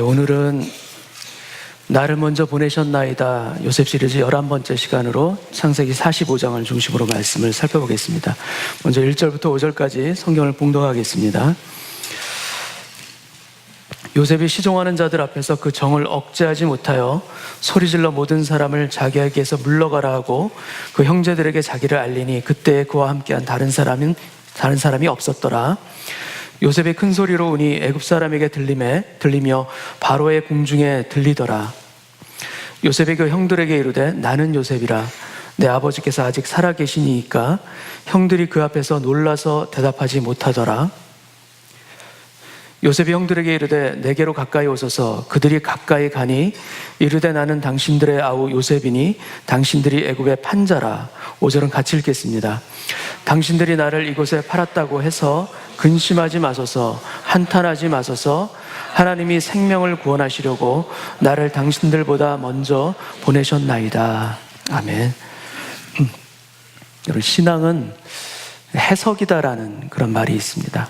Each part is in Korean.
오늘은 나를 먼저 보내셨나이다 요셉 시리즈 11번째 시간으로 창세기 45장을 중심으로 말씀을 살펴보겠습니다. 먼저 1절부터 5절까지 성경을 봉독하겠습니다. 요셉이 시종하는 자들 앞에서 그 정을 억제하지 못하여 소리질러 모든 사람을 자기에게서 물러가라 하고 그 형제들에게 자기를 알리니 그때 그와 함께한 다른 사람이 없었더라. 요셉이 큰 소리로 우니 애굽 사람에게 들리며 바로의 궁중에 들리더라. 요셉이 그 형들에게 이르되 나는 요셉이라. 내 아버지께서 아직 살아계시니까 형들이 그 앞에서 놀라서 대답하지 못하더라. 요셉이 형들에게 이르되 내게로 가까이 오소서. 그들이 가까이 가니 이르되 나는 당신들의 아우 요셉이니 당신들이 애굽의 판자라. 5절은 같이 읽겠습니다. 당신들이 나를 이곳에 팔았다고 해서 근심하지 마소서. 한탄하지 마소서. 하나님이 생명을 구원하시려고 나를 당신들보다 먼저 보내셨나이다. 아멘. 여러분, 신앙은 해석이다라는 그런 말이 있습니다.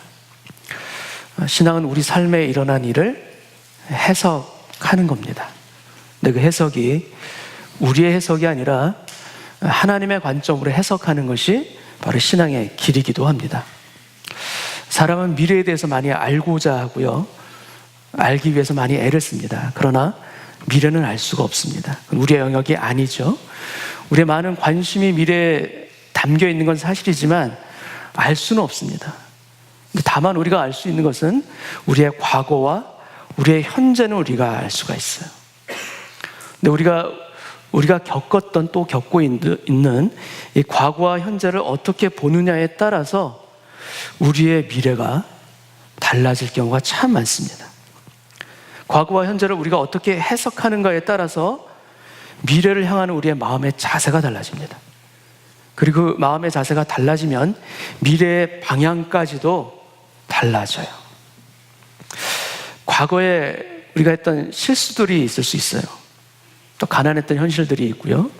신앙은 우리 삶에 일어난 일을 해석하는 겁니다. 근데 그 해석이 우리의 해석이 아니라 하나님의 관점으로 해석하는 것이 바로 신앙의 길이기도 합니다. 사람은 미래에 대해서 많이 알고자 하고요, 알기 위해서 많이 애를 씁니다. 그러나 미래는 알 수가 없습니다. 우리의 영역이 아니죠. 우리의 많은 관심이 미래에 담겨 있는 건 사실이지만 알 수는 없습니다. 다만 우리가 알 수 있는 것은 우리의 과거와 우리의 현재는 우리가 알 수가 있어요. 근데 우리가 겪었던 또 겪고 있는 이 과거와 현재를 어떻게 보느냐에 따라서 우리의 미래가 달라질 경우가 참 많습니다. 과거와 현재를 우리가 어떻게 해석하는가에 따라서 미래를 향하는 우리의 마음의 자세가 달라집니다. 그리고 그 마음의 자세가 달라지면 미래의 방향까지도 달라져요. 과거에 우리가 했던 실수들이 있을 수 있어요. 또 가난했던 현실들이 있고요.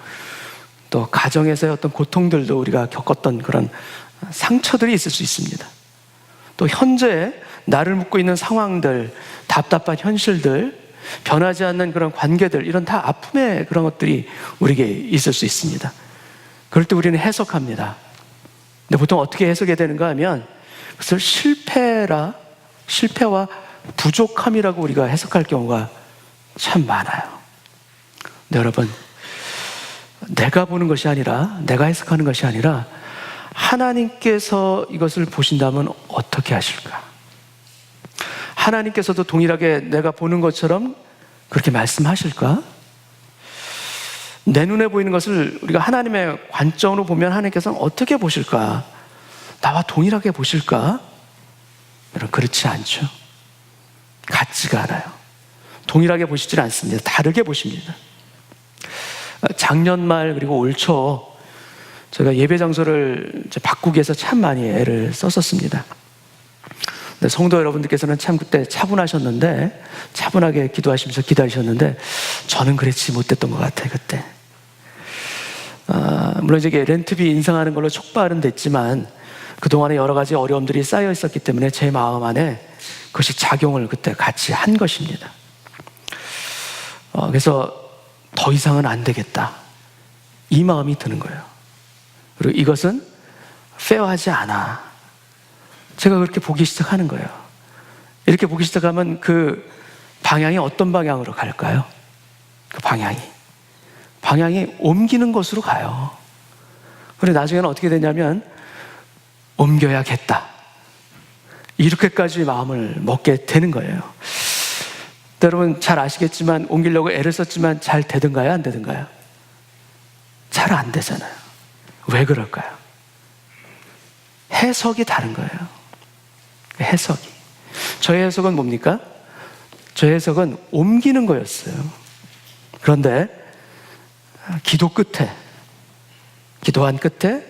또 가정에서의 어떤 고통들도 우리가 겪었던 그런 상처들이 있을 수 있습니다. 또 현재에 나를 묻고 있는 상황들, 답답한 현실들, 변하지 않는 그런 관계들, 이런 다 아픔의 그런 것들이 우리에게 있을 수 있습니다. 그럴 때 우리는 해석합니다. 근데 보통 어떻게 해석해야 되는가 하면 그것을 실패와 부족함이라고 우리가 해석할 경우가 참 많아요. 근데 여러분, 내가 보는 것이 아니라, 내가 해석하는 것이 아니라 하나님께서 이것을 보신다면 어떻게 하실까? 하나님께서도 동일하게 내가 보는 것처럼 그렇게 말씀하실까? 내 눈에 보이는 것을 우리가 하나님의 관점으로 보면 하나님께서는 어떻게 보실까? 나와 동일하게 보실까? 여러분, 그렇지 않죠. 같지가 않아요. 동일하게 보시질 않습니다. 다르게 보십니다. 작년 말 그리고 올 초 제가 예배 장소를 바꾸기 위해서 참 많이 애를 썼었습니다. 근데 성도 여러분들께서는 참 그때 차분하셨는데, 차분하게 기도하시면서 기다리셨는데 저는 그렇지 못했던 것 같아요. 그때 물론 이제 렌트비 인상하는 걸로 촉발은 됐지만 그동안에 여러 가지 어려움들이 쌓여 있었기 때문에 제 마음 안에 그것이 작용을 그때 같이 한 것입니다. 그래서 더 이상은 안 되겠다, 이 마음이 드는 거예요. 그리고 이것은 페어하지 않아. 제가 그렇게 보기 시작하는 거예요. 이렇게 보기 시작하면 그 방향이 어떤 방향으로 갈까요? 그 방향이 옮기는 것으로 가요. 그런데 나중에는 어떻게 되냐면 옮겨야겠다, 이렇게까지 마음을 먹게 되는 거예요. 여러분 잘 아시겠지만 옮기려고 애를 썼지만 잘 되든가요, 안 되든가요? 잘 안 되잖아요. 왜 그럴까요? 해석이 다른 거예요. 해석이. 저의 해석은 뭡니까? 저의 해석은 옮기는 거였어요. 그런데 기도한 끝에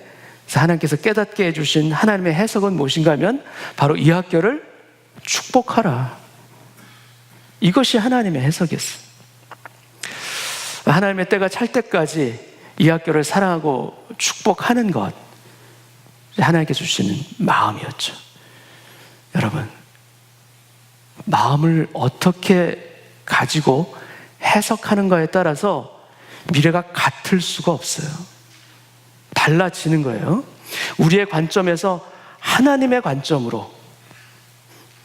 하나님께서 깨닫게 해주신 하나님의 해석은 무엇인가 하면 바로 이 학교를 축복하라. 이것이 하나님의 해석이었어요. 하나님의 때가 찰 때까지 이 학교를 사랑하고 축복하는 것, 하나님께 주시는 마음이었죠. 여러분, 마음을 어떻게 가지고 해석하는 거에 따라서 미래가 같을 수가 없어요. 달라지는 거예요. 우리의 관점에서 하나님의 관점으로,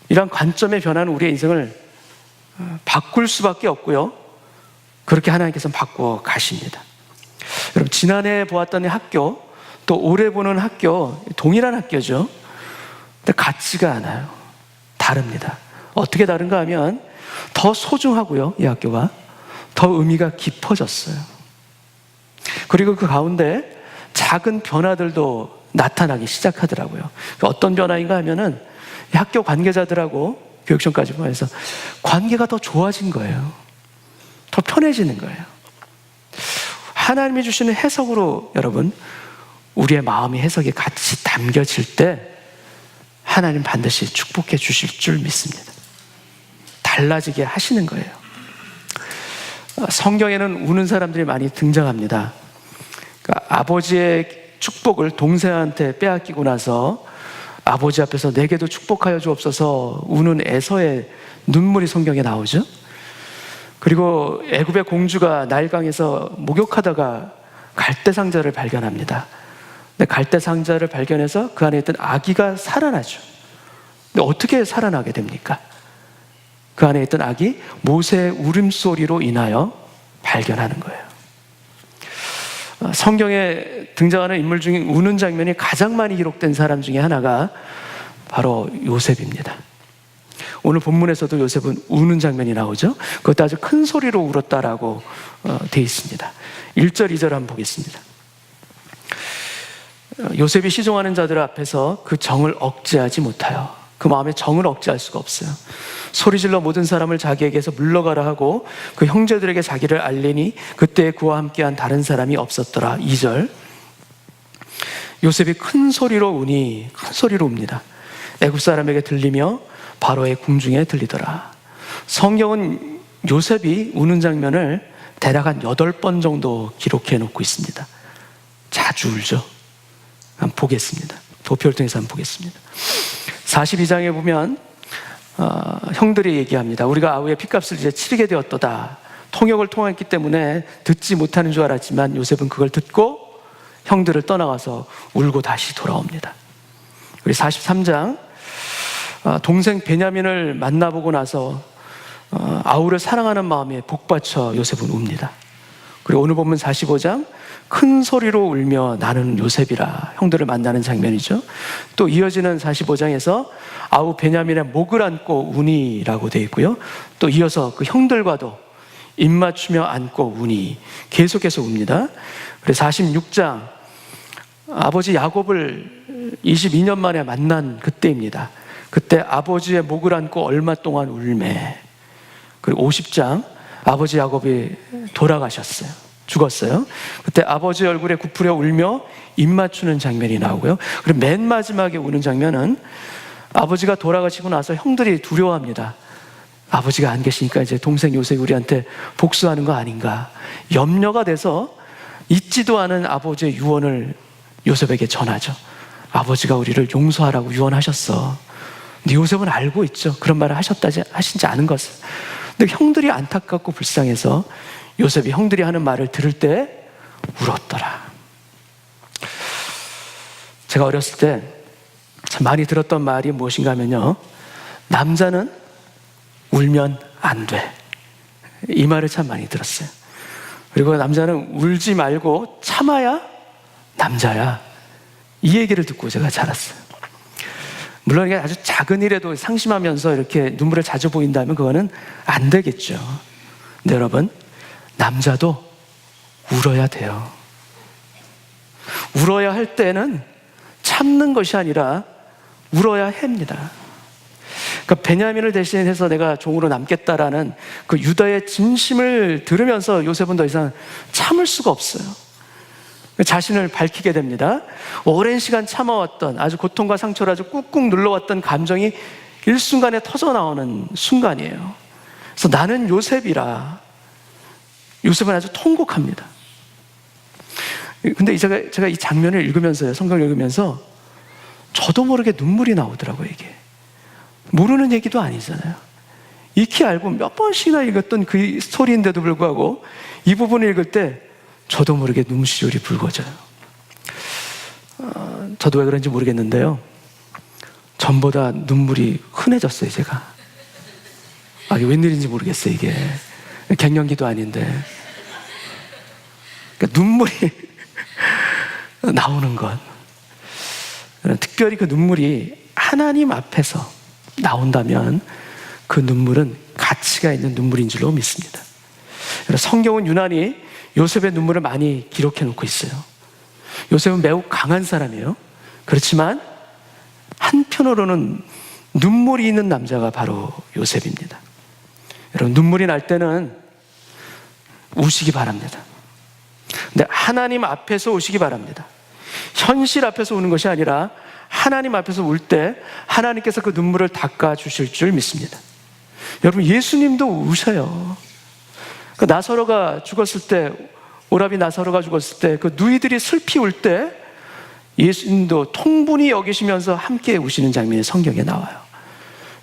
이런 관점의 변화는 우리의 인생을 바꿀 수밖에 없고요. 그렇게 하나님께서는 바꿔 가십니다. 여러분, 지난해 보았던 학교, 또 올해 보는 학교, 동일한 학교죠. 근데 같지가 않아요. 다릅니다. 어떻게 다른가 하면 더 소중하고요, 이 학교가 더 의미가 깊어졌어요. 그리고 그 가운데 작은 변화들도 나타나기 시작하더라고요. 어떤 변화인가 하면은 이 학교 관계자들하고 교육청까지 보면서 관계가 더 좋아진 거예요. 더 편해지는 거예요. 하나님이 주시는 해석으로 여러분, 우리의 마음이 해석이 같이 담겨질 때 하나님 반드시 축복해 주실 줄 믿습니다. 달라지게 하시는 거예요. 성경에는 우는 사람들이 많이 등장합니다. 그러니까 아버지의 축복을 동생한테 빼앗기고 나서 아버지 앞에서 내게도 축복하여 주옵소서 우는 에서의 눈물이 성경에 나오죠. 그리고 애굽의 공주가 나일강에서 목욕하다가 갈대상자를 발견합니다. 근데 갈대상자를 발견해서 그 안에 있던 아기가 살아나죠. 근데 어떻게 살아나게 됩니까? 그 안에 있던 아기 모세의 울음소리로 인하여 발견하는 거예요. 성경에 등장하는 인물 중에 우는 장면이 가장 많이 기록된 사람 중에 하나가 바로 요셉입니다. 오늘 본문에서도 요셉은 우는 장면이 나오죠. 그것도 아주 큰 소리로 울었다라고 되어 있습니다. 1절, 2절 한번 보겠습니다. 요셉이 시종하는 자들 앞에서 그 정을 억제하지 못하여, 그 마음에 정을 억제할 수가 없어요. 소리질러 모든 사람을 자기에게서 물러가라 하고 그 형제들에게 자기를 알리니 그때 그와 함께한 다른 사람이 없었더라. 2절, 요셉이 큰 소리로 우니, 큰 소리로 웁니다. 애굽 사람에게 들리며 바로의 궁중에 들리더라. 성경은 요셉이 우는 장면을 대략 한 8번 정도 기록해 놓고 있습니다. 자주 울죠. 한번 보겠습니다. 도표를 통해서 한번 보겠습니다. 42장에 보면 형들이 얘기합니다. 우리가 아우의 핏값을 이제 치르게 되었도다. 통역을 통했기 때문에 듣지 못하는 줄 알았지만 요셉은 그걸 듣고 형들을 떠나가서 울고 다시 돌아옵니다. 그리고 43장, 동생 베냐민을 만나보고 나서 아우를 사랑하는 마음에 복받쳐 요셉은 웁니다. 그리고 오늘 보면 45장, 큰 소리로 울며 나는 요셉이라, 형들을 만나는 장면이죠. 또 이어지는 45장에서 아우 베냐민의 목을 안고 우니라고 되어 있고요. 또 이어서 그 형들과도 입 맞추며 안고 우니, 계속해서 웁니다. 그래서 46장, 아버지 야곱을 22년 만에 만난 그때입니다. 그때 아버지의 목을 안고 얼마 동안 울매. 그리고 50장, 아버지 야곱이 돌아가셨어요. 죽었어요. 그때 아버지 얼굴에 굽으려 울며 입 맞추는 장면이 나오고요. 그리고 맨 마지막에 우는 장면은 아버지가 돌아가시고 나서 형들이 두려워합니다. 아버지가 안 계시니까 이제 동생 요셉이 우리한테 복수하는 거 아닌가. 염려가 돼서 잊지도 않은 아버지의 유언을 요셉에게 전하죠. 아버지가 우리를 용서하라고 유언하셨어. 근데 요셉은 알고 있죠. 그런 말을 하신지 않은 것을. 근데 형들이 안타깝고 불쌍해서 요셉이 형들이 하는 말을 들을 때 울었더라. 제가 어렸을 때 참 많이 들었던 말이 무엇인가 하면요, 남자는 울면 안 돼. 이 말을 참 많이 들었어요. 그리고 남자는 울지 말고 참아야 남자야. 이 얘기를 듣고 제가 자랐어요. 물론 이게 아주 작은 일에도 상심하면서 이렇게 눈물을 자주 보인다면 그거는 안 되겠죠. 근데 여러분, 남자도 울어야 돼요. 울어야 할 때는 참는 것이 아니라 울어야 합니다. 그러니까 베냐민을 대신해서 내가 종으로 남겠다라는 그 유다의 진심을 들으면서 요셉은 더 이상 참을 수가 없어요. 자신을 밝히게 됩니다. 오랜 시간 참아왔던, 아주 고통과 상처를 아주 꾹꾹 눌러왔던 감정이 일순간에 터져나오는 순간이에요. 그래서 나는 요셉이라. 요셉은 아주 통곡합니다. 근데 제가 이 장면을 읽으면서요, 성경을 읽으면서 저도 모르게 눈물이 나오더라고요. 이게 모르는 얘기도 아니잖아요. 익히 알고 몇 번씩이나 읽었던 그 스토리인데도 불구하고 이 부분을 읽을 때 저도 모르게 눈시울이 붉어져요. 저도 왜 그런지 모르겠는데요, 전보다 눈물이 흔해졌어요, 제가. 이게 웬일인지 모르겠어요, 이게. 갱년기도 아닌데. 그러니까 눈물이 나오는 것. 특별히 그 눈물이 하나님 앞에서 나온다면 그 눈물은 가치가 있는 눈물인 줄로 믿습니다. 성경은 유난히 요셉의 눈물을 많이 기록해 놓고 있어요. 요셉은 매우 강한 사람이에요. 그렇지만 한편으로는 눈물이 있는 남자가 바로 요셉입니다. 여러분, 눈물이 날 때는 우시기 바랍니다. 근데 하나님 앞에서 우시기 바랍니다. 현실 앞에서 우는 것이 아니라 하나님 앞에서 울 때 하나님께서 그 눈물을 닦아주실 줄 믿습니다. 여러분, 예수님도 우셔요. 그 나사로가 죽었을 때, 오라비 나사로가 죽었을 때 그 누이들이 슬피 울 때 예수님도 통분히 여기시면서 함께 우시는 장면이 성경에 나와요.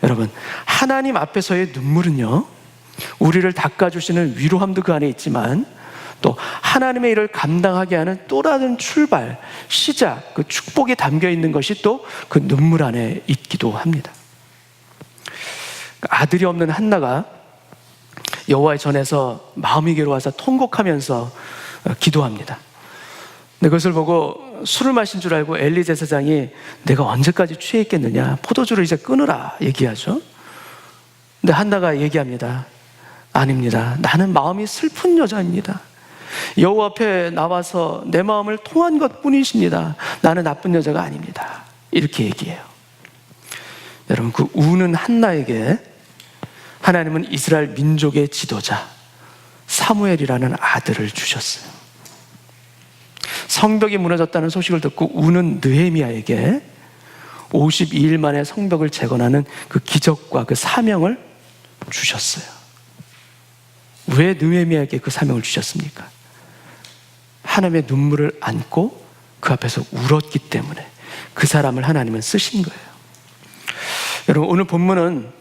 여러분, 하나님 앞에서의 눈물은요, 우리를 닦아주시는 위로함도 그 안에 있지만 또 하나님의 일을 감당하게 하는 또 다른 출발, 시작, 그 축복이 담겨 있는 것이 또 그 눈물 안에 있기도 합니다. 아들이 없는 한나가 여호와의 전에서 마음이 괴로워서 통곡하면서 기도합니다. 근데 그것을 보고 술을 마신 줄 알고 엘리 제사장이 내가 언제까지 취해 있겠느냐, 포도주를 이제 끊으라 얘기하죠. 근데 한나가 얘기합니다. 아닙니다. 나는 마음이 슬픈 여자입니다. 여호와 앞에 나와서 내 마음을 통한 것뿐이십니다. 나는 나쁜 여자가 아닙니다. 이렇게 얘기해요. 여러분, 그 우는 한나에게 하나님은 이스라엘 민족의 지도자 사무엘이라는 아들을 주셨어요. 성벽이 무너졌다는 소식을 듣고 우는 느헤미야에게 52일 만에 성벽을 재건하는 그 기적과 그 사명을 주셨어요. 왜 느헤미야에게 그 사명을 주셨습니까? 하나님의 눈물을 안고 그 앞에서 울었기 때문에 그 사람을 하나님은 쓰신 거예요. 여러분, 오늘 본문은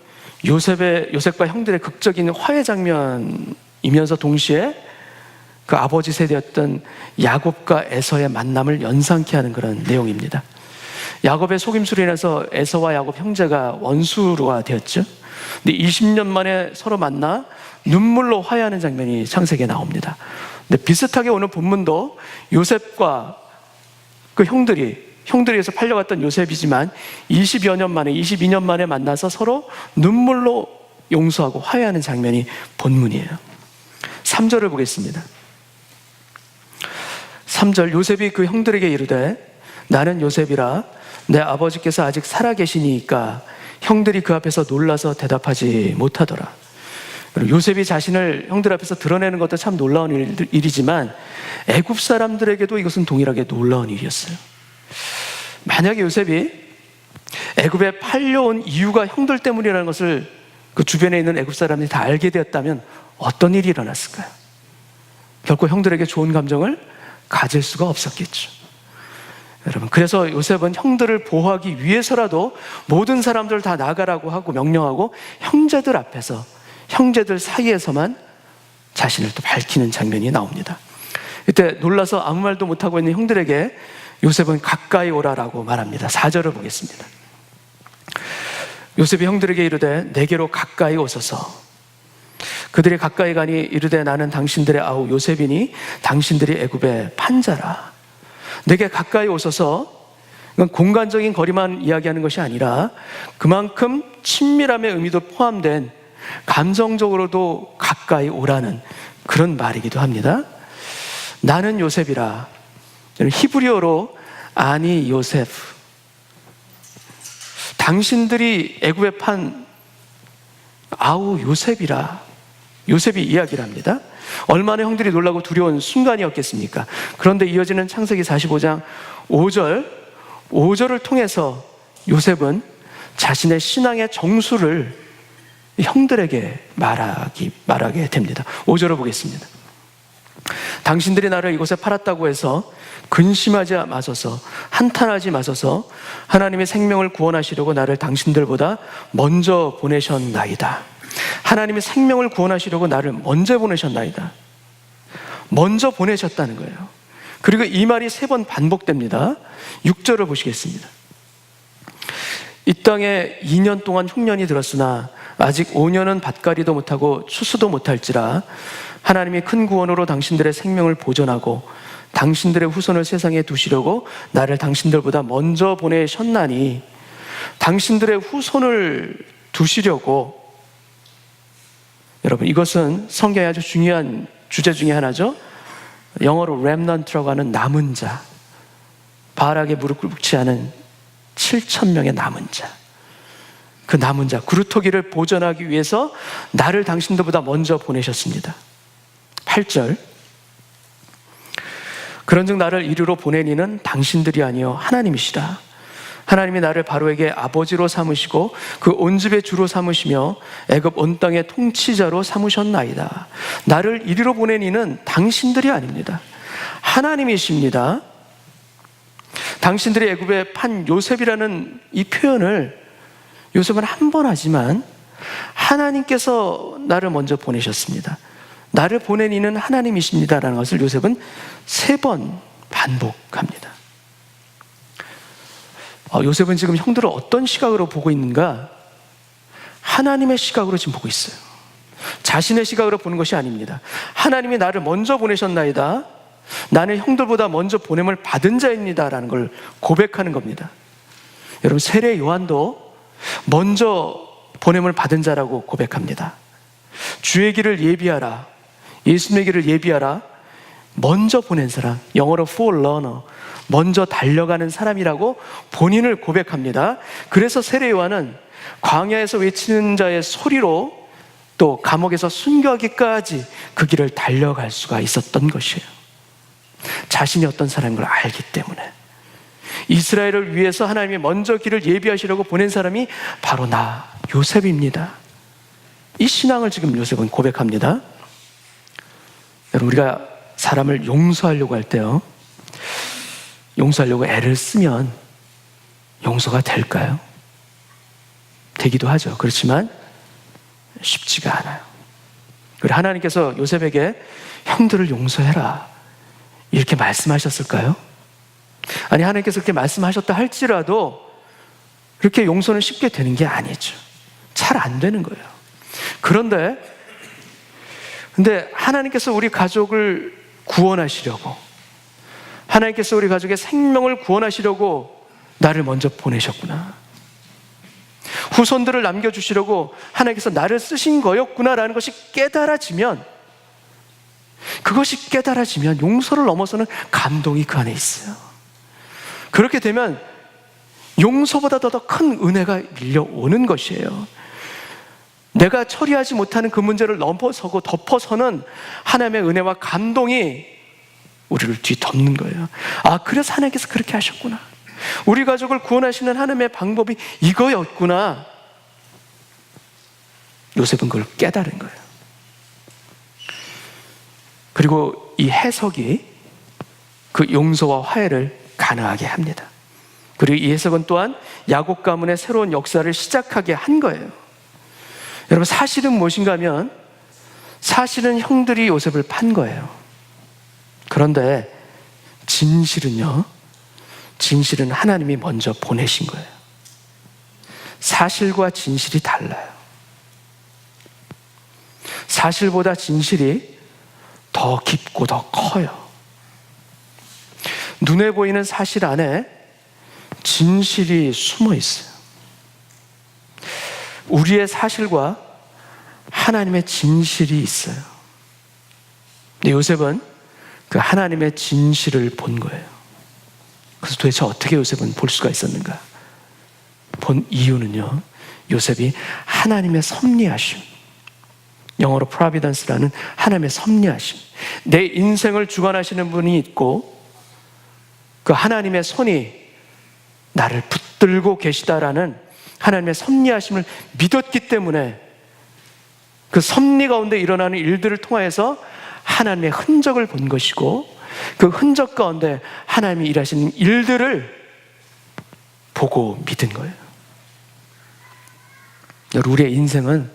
요셉과 형들의 극적인 화해 장면이면서 동시에 그 아버지 세대였던 야곱과 에서의 만남을 연상케 하는 그런 내용입니다. 야곱의 속임수로 인해서 에서와 야곱 형제가 원수가 되었죠. 근데 20년 만에 서로 만나 눈물로 화해하는 장면이 창세기에 나옵니다. 근데 비슷하게 오늘 본문도 요셉과 그 형들에서 팔려갔던 요셉이지만 22년 만에 만나서 서로 눈물로 용서하고 화해하는 장면이 본문이에요. 3절을 보겠습니다. 3절, 요셉이 그 형들에게 이르되 나는 요셉이라 내 아버지께서 아직 살아계시니까 형들이 그 앞에서 놀라서 대답하지 못하더라. 요셉이 자신을 형들 앞에서 드러내는 것도 참 놀라운 일이지만 애굽 사람들에게도 이것은 동일하게 놀라운 일이었어요. 만약에 요셉이 애굽에 팔려온 이유가 형들 때문이라는 것을 그 주변에 있는 애굽 사람들이 다 알게 되었다면 어떤 일이 일어났을까요? 결코 형들에게 좋은 감정을 가질 수가 없었겠죠. 여러분, 그래서 요셉은 형들을 보호하기 위해서라도 모든 사람들 다 나가라고 하고 명령하고 형제들 앞에서, 형제들 사이에서만 자신을 또 밝히는 장면이 나옵니다. 이때 놀라서 아무 말도 못하고 있는 형들에게 요셉은 가까이 오라라고 말합니다. 4절을 보겠습니다. 요셉이 형들에게 이르되 내게로 가까이 오소서. 그들이 가까이 가니 이르되 나는 당신들의 아우 요셉이니 당신들이 애굽의 판자라. 내게 가까이 오소서. 이건 공간적인 거리만 이야기하는 것이 아니라 그만큼 친밀함의 의미도 포함된 감정적으로도 가까이 오라는 그런 말이기도 합니다. 나는 요셉이라. 히브리어로 아니 요셉, 당신들이 애굽에 판 아우 요셉이라, 요셉이 이야기를 합니다. 얼마나 형들이 놀라고 두려운 순간이었겠습니까? 그런데 이어지는 창세기 45장 5절을 통해서 요셉은 자신의 신앙의 정수를 형들에게 말하게 됩니다. 5절을 보겠습니다. 당신들이 나를 이곳에 팔았다고 해서 근심하지 마소서, 한탄하지 마소서. 하나님의 생명을 구원하시려고 나를 당신들보다 먼저 보내셨나이다. 하나님이 생명을 구원하시려고 나를 먼저 보내셨나이다. 먼저 보내셨다는 거예요. 그리고 이 말이 3번 반복됩니다. 6절을 보시겠습니다. 이 땅에 2년 동안 흉년이 들었으나 아직 5년은 밭갈이도 못하고 추수도 못할지라 하나님이 큰 구원으로 당신들의 생명을 보존하고 당신들의 후손을 세상에 두시려고 나를 당신들보다 먼저 보내셨나니, 당신들의 후손을 두시려고, 여러분 이것은 성경의 아주 중요한 주제 중에 하나죠. 영어로 렘넌트라고 하는 남은 자, 바알에게 무릎 꿇지 않은 7,000명의 남은 자, 그 남은 자 그루터기를 보존하기 위해서 나를 당신들보다 먼저 보내셨습니다. 8절, 그런즉 나를 이리로 보낸 이는 당신들이 아니요 하나님이시라. 하나님이 나를 바로에게 아버지로 삼으시고 그 온 집의 주로 삼으시며 애굽 온 땅의 통치자로 삼으셨나이다. 나를 이리로 보낸 이는 당신들이 아닙니다. 하나님이십니다. 당신들이 애굽에 판 요셉이라는 이 표현을 요셉은 한 번 하지만 하나님께서 나를 먼저 보내셨습니다. 나를 보낸 이는 하나님이십니다라는 것을 요셉은 3번 반복합니다. 요셉은 지금 형들을 어떤 시각으로 보고 있는가? 하나님의 시각으로 지금 보고 있어요. 자신의 시각으로 보는 것이 아닙니다. 하나님이 나를 먼저 보내셨나이다. 나는 형들보다 먼저 보냄을 받은 자입니다 라는 걸 고백하는 겁니다. 여러분, 세례 요한도 먼저 보냄을 받은 자라고 고백합니다. 주의 길을 예비하라, 예수님의 길을 예비하라, 먼저 보낸 사람, 영어로 forerunner, 먼저 달려가는 사람이라고 본인을 고백합니다. 그래서 세례 요한은 광야에서 외치는 자의 소리로 또 감옥에서 순교하기까지 그 길을 달려갈 수가 있었던 것이에요. 자신이 어떤 사람인 걸 알기 때문에. 이스라엘을 위해서 하나님이 먼저 길을 예비하시려고 보낸 사람이 바로 나, 요셉입니다. 이 신앙을 지금 요셉은 고백합니다. 여러분, 우리가 사람을 용서하려고 할 때요, 용서하려고 애를 쓰면 용서가 될까요? 되기도 하죠. 그렇지만 쉽지가 않아요. 그리고 하나님께서 요셉에게 형들을 용서해라 이렇게 말씀하셨을까요? 아니, 하나님께서 그렇게 말씀하셨다 할지라도 그렇게 용서는 쉽게 되는 게 아니죠. 잘 안 되는 거예요. 그런데 하나님께서 우리 가족을 구원하시려고, 하나님께서 우리 가족의 생명을 구원하시려고 나를 먼저 보내셨구나, 후손들을 남겨주시려고 하나님께서 나를 쓰신 거였구나라는 것이 깨달아지면, 그것이 깨달아지면 용서를 넘어서는 감동이 그 안에 있어요. 그렇게 되면 용서보다 더 큰 은혜가 밀려오는 것이에요. 내가 처리하지 못하는 그 문제를 넘어서고 덮어서는 하나님의 은혜와 감동이 우리를 뒤덮는 거예요. 아, 그래서 하나님께서 그렇게 하셨구나, 우리 가족을 구원하시는 하나님의 방법이 이거였구나. 요셉은 그걸 깨달은 거예요. 그리고 이 해석이 그 용서와 화해를 가능하게 합니다. 그리고 이 해석은 또한 야곱 가문의 새로운 역사를 시작하게 한 거예요. 여러분, 사실은 무엇인가 하면, 사실은 형들이 요셉을 판 거예요. 그런데 진실은요, 진실은 하나님이 먼저 보내신 거예요. 사실과 진실이 달라요. 사실보다 진실이 더 깊고 더 커요. 눈에 보이는 사실 안에 진실이 숨어 있어요. 우리의 사실과 하나님의 진실이 있어요. 근데 요셉은 그 하나님의 진실을 본 거예요. 그래서 도대체 어떻게 요셉은 볼 수가 있었는가? 본 이유는요, 요셉이 하나님의 섭리하심, 영어로 providence라는 하나님의 섭리하심, 내 인생을 주관하시는 분이 있고 그 하나님의 손이 나를 붙들고 계시다라는 하나님의 섭리하심을 믿었기 때문에 그 섭리 가운데 일어나는 일들을 통하여서 하나님의 흔적을 본 것이고, 그 흔적 가운데 하나님이 일하시는 일들을 보고 믿은 거예요. 우리의 인생은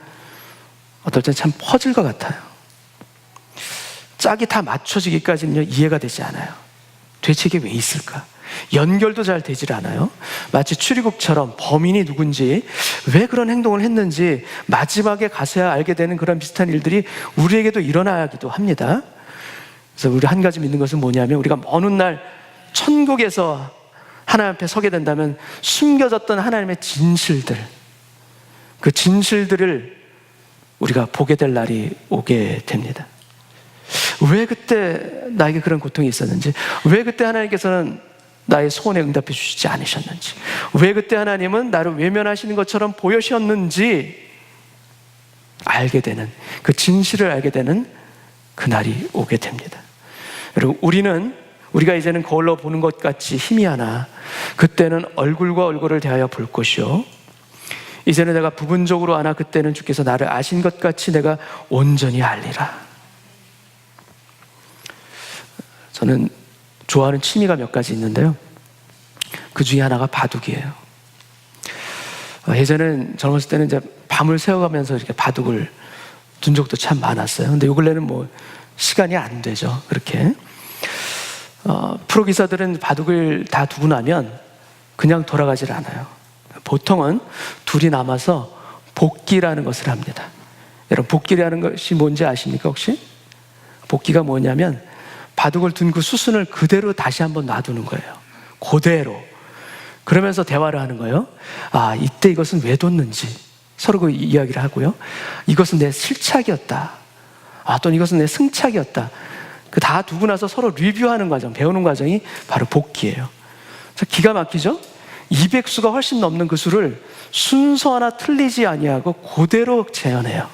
어떨 땐 참 퍼즐과 같아요. 짝이 다 맞춰지기까지는요, 이해가 되지 않아요. 도대체 이게 왜 있을까? 연결도 잘 되질 않아요. 마치 출애굽처럼 범인이 누군지, 왜 그런 행동을 했는지 마지막에 가서야 알게 되는 그런 비슷한 일들이 우리에게도 일어나기도 합니다. 그래서 우리 한 가지 믿는 것은 뭐냐면, 우리가 먼 훗날 천국에서 하나님 앞에 서게 된다면 숨겨졌던 하나님의 진실들, 그 진실들을 우리가 보게 될 날이 오게 됩니다. 왜 그때 나에게 그런 고통이 있었는지, 왜 그때 하나님께서는 나의 소원에 응답해 주시지 않으셨는지, 왜 그때 하나님은 나를 외면하시는 것처럼 보여주셨는지 알게 되는, 그 진실을 알게 되는 그날이 오게 됩니다. 여러분, 우리가 이제는 거울로 보는 것 같이 희미하나 그때는 얼굴과 얼굴을 대하여 볼 것이요, 이제는 내가 부분적으로 아나 그때는 주께서 나를 아신 것 같이 내가 온전히 알리라. 저는 좋아하는 취미가 몇 가지 있는데요, 그 중에 하나가 바둑이에요. 예전엔 젊었을 때는 이제 밤을 새워가면서 이렇게 바둑을 둔 적도 참 많았어요. 근데 요 근래는 뭐 시간이 안 되죠, 그렇게. 프로기사들은 바둑을 다 두고 나면 그냥 돌아가질 않아요. 보통은 둘이 남아서 복기라는 것을 합니다. 여러분, 복기라는 것이 뭔지 아십니까 혹시? 복기가 뭐냐면 바둑을 둔 그 수순을 그대로 다시 한번 놔두는 거예요. 그대로. 그러면서 대화를 하는 거예요. 아, 이때 이것은 왜 뒀는지 서로 그 이야기를 하고요, 이것은 내 실착이었다, 아, 또는 이것은 내 승착이었다, 그 다 두고 나서 서로 리뷰하는 과정, 배우는 과정이 바로 복기예요. 기가 막히죠? 200수가 훨씬 넘는 그 수를 순서 하나 틀리지 아니하고 그대로 재현해요.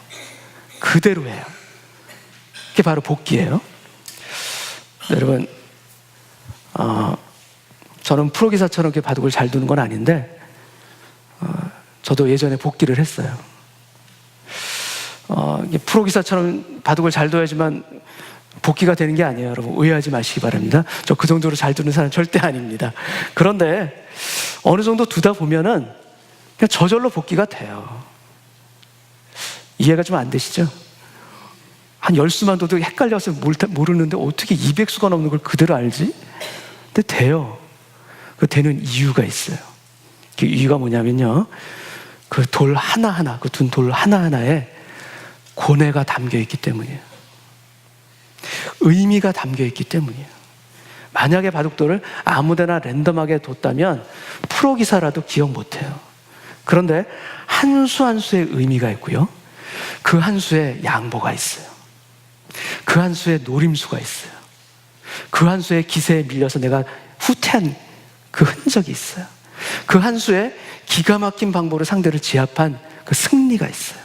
그대로 해요. 그게 바로 복기예요. 여러분, 저는 프로기사처럼 이렇게 바둑을 잘 두는 건 아닌데, 저도 예전에 복기를 했어요. 프로기사처럼 바둑을 잘 둬야지만 복기가 되는 게 아니에요. 여러분, 오해하지 마시기 바랍니다. 저 그 정도로 잘 두는 사람 절대 아닙니다. 그런데 어느 정도 두다 보면은 그냥 저절로 복기가 돼요. 이해가 좀 안 되시죠? 한 10수만 둬도 헷갈려서 모르는데 어떻게 200수가 넘는 걸 그대로 알지? 근데 돼요. 그 되는 이유가 있어요. 그 이유가 뭐냐면요, 그 돌 하나하나, 그 둔 돌 하나하나에 고뇌가 담겨 있기 때문이에요. 의미가 담겨 있기 때문이에요. 만약에 바둑돌을 아무데나 랜덤하게 뒀다면 프로기사라도 기억 못해요. 그런데 한 수 한 수의 의미가 있고요, 그 한 수에 양보가 있어요. 그 한 수에 노림수가 있어요. 그 한 수의 기세에 밀려서 내가 후퇴한 그 흔적이 있어요. 그 한 수에 기가 막힌 방법으로 상대를 제압한 그 승리가 있어요.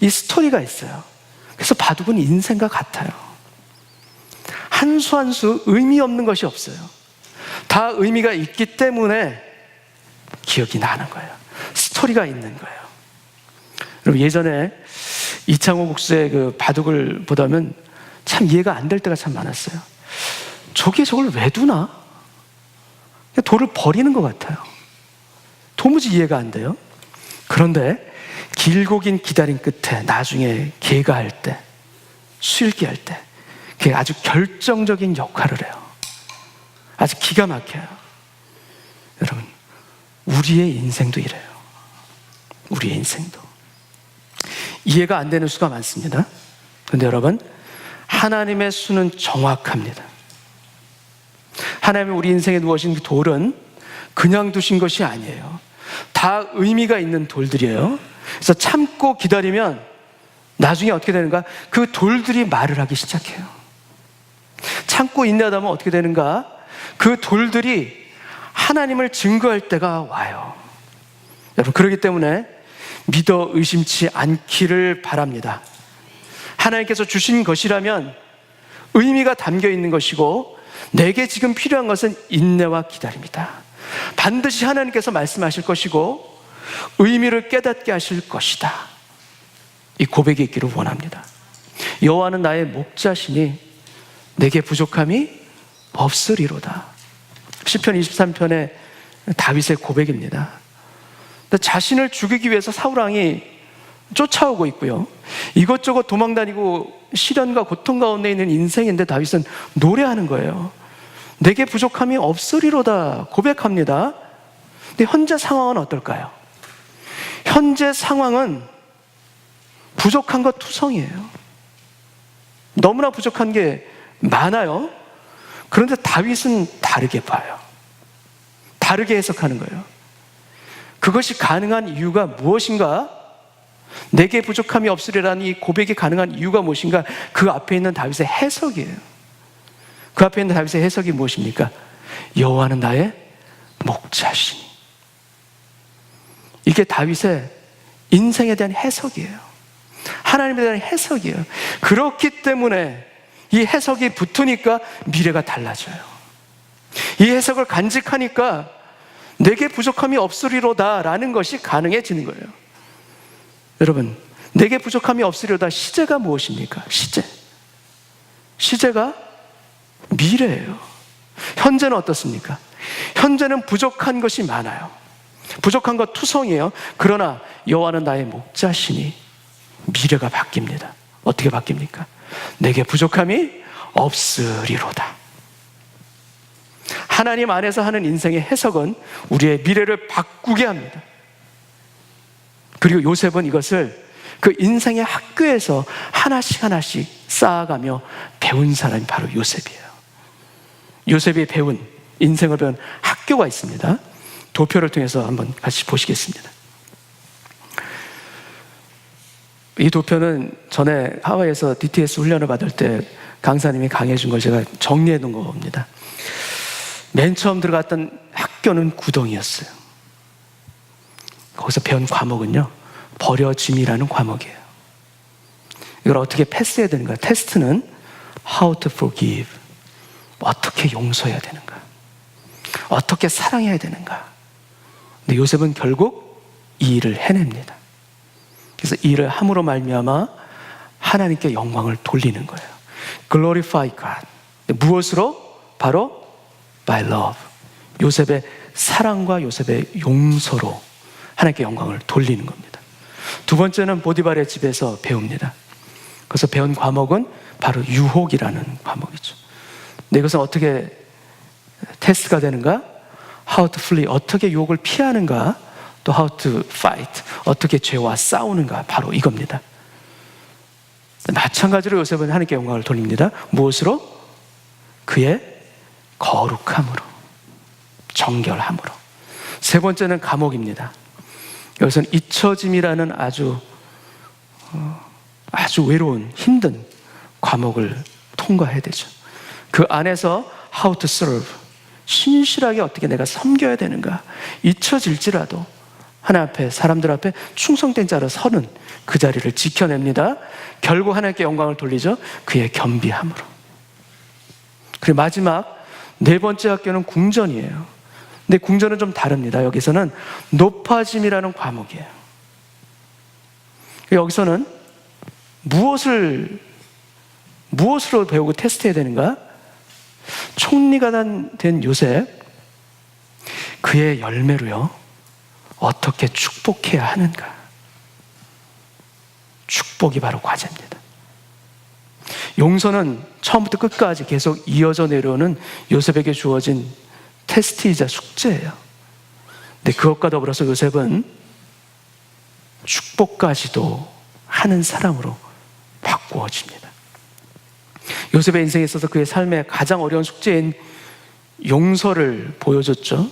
이 스토리가 있어요. 그래서 바둑은 인생과 같아요. 한 수 한 수 의미 없는 것이 없어요. 다 의미가 있기 때문에 기억이 나는 거예요. 스토리가 있는 거예요. 여러분, 예전에 이창호 국수의 그 바둑을 보다면 참 이해가 안 될 때가 참 많았어요. 저걸 왜 두나? 돌을 버리는 것 같아요. 도무지 이해가 안 돼요. 그런데 길고 긴 기다림 끝에 나중에 개가할 때, 수일기할 때 그게 아주 결정적인 역할을 해요. 아주 기가 막혀요. 여러분, 우리의 인생도 이래요. 우리의 인생도 이해가 안 되는 수가 많습니다. 그런데 여러분, 하나님의 수는 정확합니다. 하나님이 우리 인생에 누우신 그 돌은 그냥 두신 것이 아니에요. 다 의미가 있는 돌들이에요. 그래서 참고 기다리면 나중에 어떻게 되는가? 그 돌들이 말을 하기 시작해요. 참고 인내하다 보면 어떻게 되는가? 그 돌들이 하나님을 증거할 때가 와요. 여러분, 그렇기 때문에 믿어 의심치 않기를 바랍니다. 하나님께서 주신 것이라면 의미가 담겨 있는 것이고, 내게 지금 필요한 것은 인내와 기다림이다. 반드시 하나님께서 말씀하실 것이고 의미를 깨닫게 하실 것이다. 이 고백이 있기를 원합니다. 여호와는 나의 목자시니 내게 부족함이 없으리로다. 시편 23편의 다윗의 고백입니다. 자신을 죽이기 위해서 사울왕이 쫓아오고 있고요. 이것저것 도망다니고 시련과 고통 가운데 있는 인생인데 다윗은 노래하는 거예요. 내게 부족함이 없으리로다 고백합니다. 근데 현재 상황은 어떨까요? 현재 상황은 부족한 것 투성이에요. 너무나 부족한 게 많아요. 그런데 다윗은 다르게 봐요. 다르게 해석하는 거예요. 그것이 가능한 이유가 무엇인가? 내게 부족함이 없으리라는 이 고백이 가능한 이유가 무엇인가? 그 앞에 있는 다윗의 해석이에요. 그 앞에 있는 다윗의 해석이 무엇입니까? 여호와는 나의 목자시니. 이게 다윗의 인생에 대한 해석이에요. 하나님에 대한 해석이에요. 그렇기 때문에 이 해석이 붙으니까 미래가 달라져요. 이 해석을 간직하니까 내게 부족함이 없으리로다 라는 것이 가능해지는 거예요. 여러분, 내게 부족함이 없으리로다 시제가 무엇입니까? 시제가 미래예요. 현재는 어떻습니까? 현재는 부족한 것이 많아요. 부족한 것 투성이에요. 그러나 여호와는 나의 목자시니 미래가 바뀝니다. 어떻게 바뀝니까? 내게 부족함이 없으리로다. 하나님 안에서 하는 인생의 해석은 우리의 미래를 바꾸게 합니다. 그리고 요셉은 이것을 그 인생의 학교에서 하나씩 쌓아가며 배운 사람이 바로 요셉이에요. 요셉이 배운, 인생을 배운 학교가 있습니다. 도표를 통해서 한번 같이 보시겠습니다. 이 도표는 전에 하와이에서 DTS 훈련을 받을 때 강사님이 강의해 준 걸 제가 정리해 놓은 겁니다. 맨 처음 들어갔던 학교는 구덩이였어요. 거기서 배운 과목은요, 버려짐이라는 과목이에요. 이걸 어떻게 패스해야 되는가? 테스트는 How to forgive. 어떻게 용서해야 되는가? 어떻게 사랑해야 되는가? 근데 요셉은 결국 이 일을 해냅니다. 그래서 이 일을 함으로 말미암아 하나님께 영광을 돌리는 거예요. Glorify God. 무엇으로? 바로 by love. 요셉의 사랑과 요셉의 용서로 하나님께 영광을 돌리는 겁니다. 두 번째는 보디발의 집에서 배웁니다. 그래서 배운 과목은 바로 유혹이라는 과목이죠. 근데 이것은 어떻게 테스트가 되는가? How to flee. 어떻게 유혹을 피하는가? 또 how to fight. 어떻게 죄와 싸우는가? 바로 이겁니다. 마찬가지로 요셉은 하나님께 영광을 돌립니다. 무엇으로? 그의 거룩함으로, 정결함으로. 세 번째는 감옥입니다. 여기서는 잊혀짐이라는 아주 외로운, 힘든 과목을 통과해야 되죠. 그 안에서 how to serve. 신실하게 어떻게 내가 섬겨야 되는가. 잊혀질지라도 하나님 앞에, 사람들 앞에 충성된 자로 서는 그 자리를 지켜냅니다. 결국 하나님께 영광을 돌리죠. 그의 겸비함으로. 그리고 마지막 네 번째 학교는 궁전이에요. 근데 궁전은 좀 다릅니다. 여기서는 높아짐이라는 과목이에요. 여기서는 무엇으로 배우고 테스트해야 되는가? 총리가 된 요셉, 그의 열매로요, 어떻게 축복해야 하는가? 축복이 바로 과제입니다. 용서는 처음부터 끝까지 계속 이어져 내려오는 요셉에게 주어진 테스트이자 숙제예요. 근데 그것과 더불어서 요셉은 축복까지도 하는 사람으로 바꾸어집니다. 요셉의 인생에 있어서 그의 삶의 가장 어려운 숙제인 용서를 보여줬죠.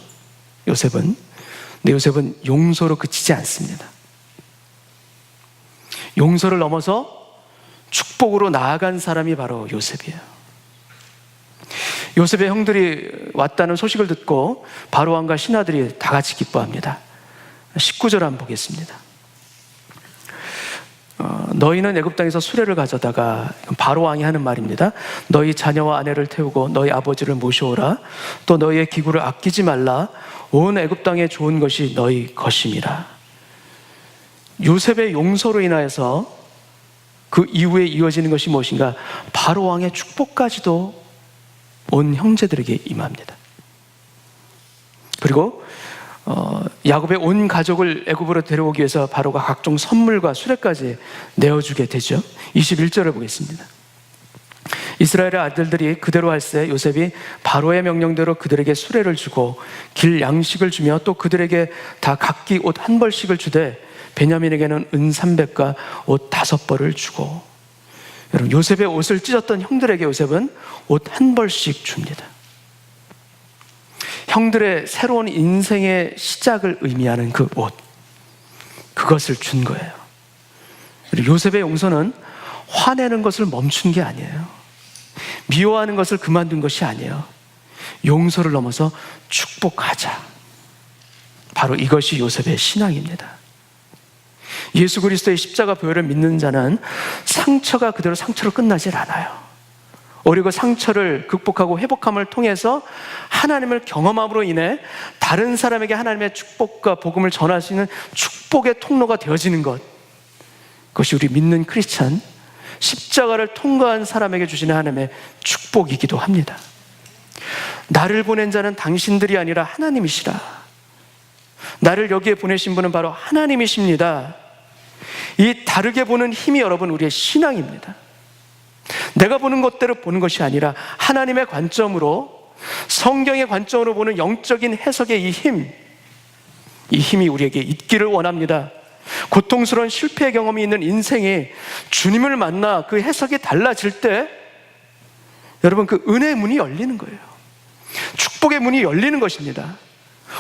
요셉은. 근데 요셉은 용서로 그치지 않습니다. 용서를 넘어서 축복으로 나아간 사람이 바로 요셉이에요. 요셉의 형들이 왔다는 소식을 듣고 바로왕과 신하들이 다 같이 기뻐합니다. 19절 한번 보겠습니다. 너희는 애굽 땅에서 수레를 가져다가, 바로왕이 하는 말입니다. 너희 자녀와 아내를 태우고 너희 아버지를 모셔오라. 또 너희의 기구를 아끼지 말라. 온 애굽 땅에 좋은 것이 너희 것임이라. 요셉의 용서로 인하여서 그 이후에 이어지는 것이 무엇인가? 바로왕의 축복까지도 온 형제들에게 임합니다. 그리고 야곱의 온 가족을 애굽으로 데려오기 위해서 바로가 각종 선물과 수레까지 내어주게 되죠. 21절을 보겠습니다. 이스라엘의 아들들이 그대로 할세 요셉이 바로의 명령대로 그들에게 수레를 주고 길 양식을 주며 또 그들에게 다 각기 옷 한 벌씩을 주되 베냐민에게는 은 300과 옷 5벌을 주고. 여러분, 요셉의 옷을 찢었던 형들에게 요셉은 옷 한 벌씩 줍니다. 형들의 새로운 인생의 시작을 의미하는 그 옷, 그것을 준 거예요. 그리고 요셉의 용서는 화내는 것을 멈춘 게 아니에요. 미워하는 것을 그만둔 것이 아니에요. 용서를 넘어서 축복하자. 바로 이것이 요셉의 신앙입니다. 예수 그리스도의 십자가 보혈을 믿는 자는 상처가 그대로 상처로 끝나질 않아요. 오히려 상처를 극복하고 회복함을 통해서 하나님을 경험함으로 인해 다른 사람에게 하나님의 축복과 복음을 전할 수 있는 축복의 통로가 되어지는 것, 그것이 우리 믿는 크리스찬, 십자가를 통과한 사람에게 주시는 하나님의 축복이기도 합니다. 나를 보낸 자는 당신들이 아니라 하나님이시라. 나를 여기에 보내신 분은 바로 하나님이십니다. 이 다르게 보는 힘이 여러분 우리의 신앙입니다. 내가 보는 것대로 보는 것이 아니라 하나님의 관점으로, 성경의 관점으로 보는 영적인 해석의 이 힘이 우리에게 있기를 원합니다. 고통스러운 실패의 경험이 있는 인생이 주님을 만나 그 해석이 달라질 때 여러분 그 은혜의 문이 열리는 거예요. 축복의 문이 열리는 것입니다.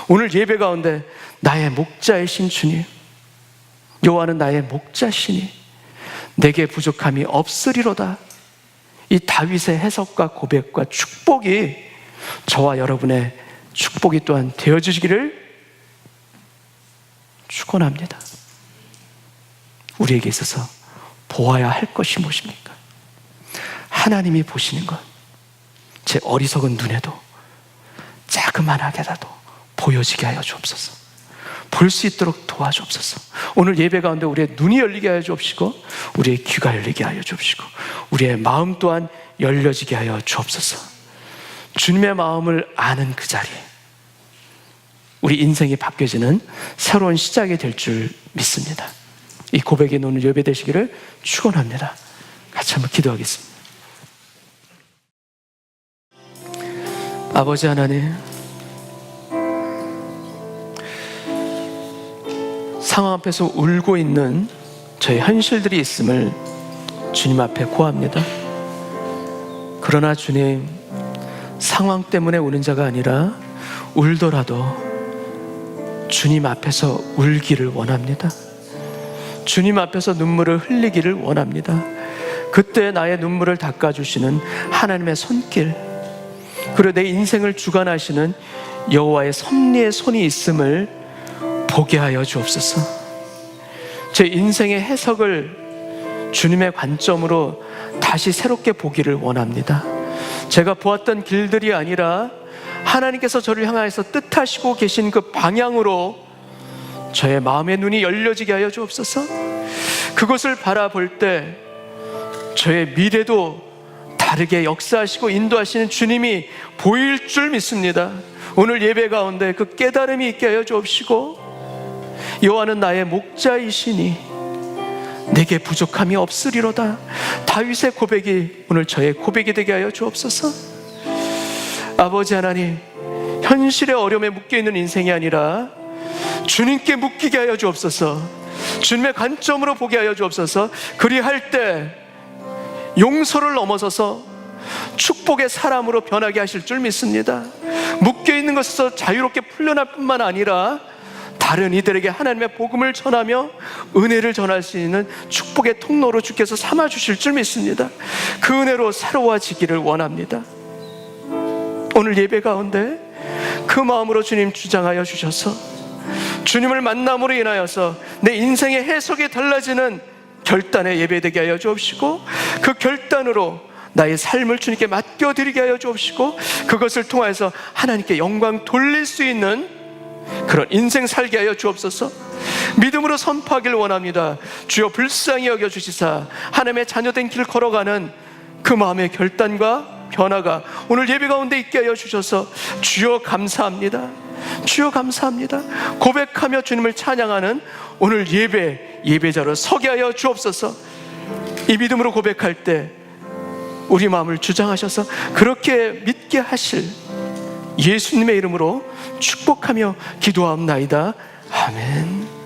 오늘 예배 가운데 나의 목자이신 주님, 여호와는 나의 목자시니 내게 부족함이 없으리로다. 이 다윗의 해석과 고백과 축복이 저와 여러분의 축복이 또한 되어주시기를 축원합니다. 우리에게 있어서 보아야 할 것이 무엇입니까? 하나님이 보시는 것, 제 어리석은 눈에도 자그만하게라도 보여지게 하여 주옵소서. 볼 수 있도록 도와주옵소서. 오늘 예배 가운데 우리의 눈이 열리게 하여 주옵시고 우리의 귀가 열리게 하여 주옵시고 우리의 마음 또한 열려지게 하여 주옵소서. 주님의 마음을 아는 그 자리에 우리 인생이 바뀌어지는 새로운 시작이 될 줄 믿습니다. 이 고백에 오늘 예배 되시기를 축원합니다. 같이 한번 기도하겠습니다. 아버지 하나님, 상황 앞에서 울고 있는 저희 현실들이 있음을 주님 앞에 고합니다. 그러나 주님, 상황 때문에 우는 자가 아니라 울더라도 주님 앞에서 울기를 원합니다. 주님 앞에서 눈물을 흘리기를 원합니다. 그때 나의 눈물을 닦아주시는 하나님의 손길, 그리고 내 인생을 주관하시는 여호와의 섭리의 손이 있음을 보게 하여 주옵소서. 제 인생의 해석을 주님의 관점으로 다시 새롭게 보기를 원합니다. 제가 보았던 길들이 아니라 하나님께서 저를 향하여서 뜻하시고 계신 그 방향으로 저의 마음의 눈이 열려지게 하여 주옵소서. 그것을 바라볼 때 저의 미래도 다르게 역사하시고 인도하시는 주님이 보일 줄 믿습니다. 오늘 예배 가운데 그 깨달음이 있게 하여 주옵시고, 여호와는 나의 목자이시니 내게 부족함이 없으리로다. 다윗의 고백이 오늘 저의 고백이 되게 하여 주옵소서. 아버지 하나님, 현실의 어려움에 묶여있는 인생이 아니라 주님께 묶이게 하여 주옵소서. 주님의 관점으로 보게 하여 주옵소서. 그리할 때 용서를 넘어서서 축복의 사람으로 변하게 하실 줄 믿습니다. 묶여있는 것에서 자유롭게 풀려날 뿐만 아니라 다른 이들에게 하나님의 복음을 전하며 은혜를 전할 수 있는 축복의 통로로 주께서 삼아주실 줄 믿습니다. 그 은혜로 새로워지기를 원합니다. 오늘 예배 가운데 그 마음으로 주님 주장하여 주셔서 주님을 만남으로 인하여서 내 인생의 해석이 달라지는 결단의 예배되게 하여 주옵시고, 그 결단으로 나의 삶을 주님께 맡겨드리게 하여 주옵시고, 그것을 통해서 하나님께 영광 돌릴 수 있는 그런 인생 살게 하여 주옵소서. 믿음으로 선포하기를 원합니다. 주여 불쌍히 여겨주시사 하나님의 자녀된 길 걸어가는 그 마음의 결단과 변화가 오늘 예배 가운데 있게 하여 주셔서 주여 감사합니다. 주여 감사합니다. 고백하며 주님을 찬양하는 오늘 예배자로 서게 하여 주옵소서. 이 믿음으로 고백할 때 우리 마음을 주장하셔서 그렇게 믿게 하실 예수님의 이름으로 축복하며 기도하옵나이다. 아멘.